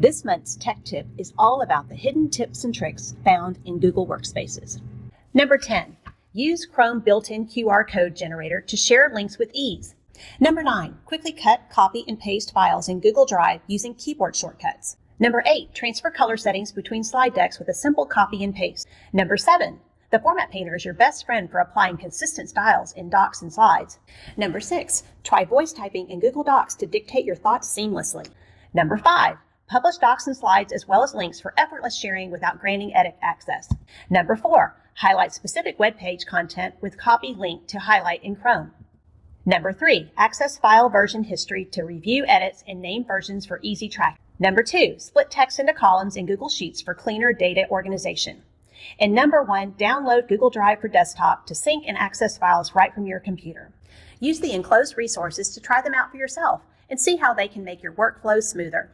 This month's tech tip is all about the hidden tips and tricks found in Google Workspaces. Number 10, use Chrome built-in QR code generator to share links with ease. Number 9, quickly cut, copy, and paste files in Google Drive using keyboard shortcuts. Number 8, transfer color settings between slide decks with a simple copy and paste. Number 7, the Format Painter is your best friend for applying consistent styles in docs and slides. Number 6, try voice typing in Google Docs to dictate your thoughts seamlessly. Number 5, publish docs and slides as well as links for effortless sharing without granting edit access. Number 4, highlight specific web page content with copy link to highlight in Chrome. Number 3, access file version history to review edits and name versions for easy tracking. Number 2, split text into columns in Google Sheets for cleaner data organization. And number 1, download Google Drive for desktop to sync and access files right from your computer. Use the enclosed resources to try them out for yourself and see how they can make your workflow smoother.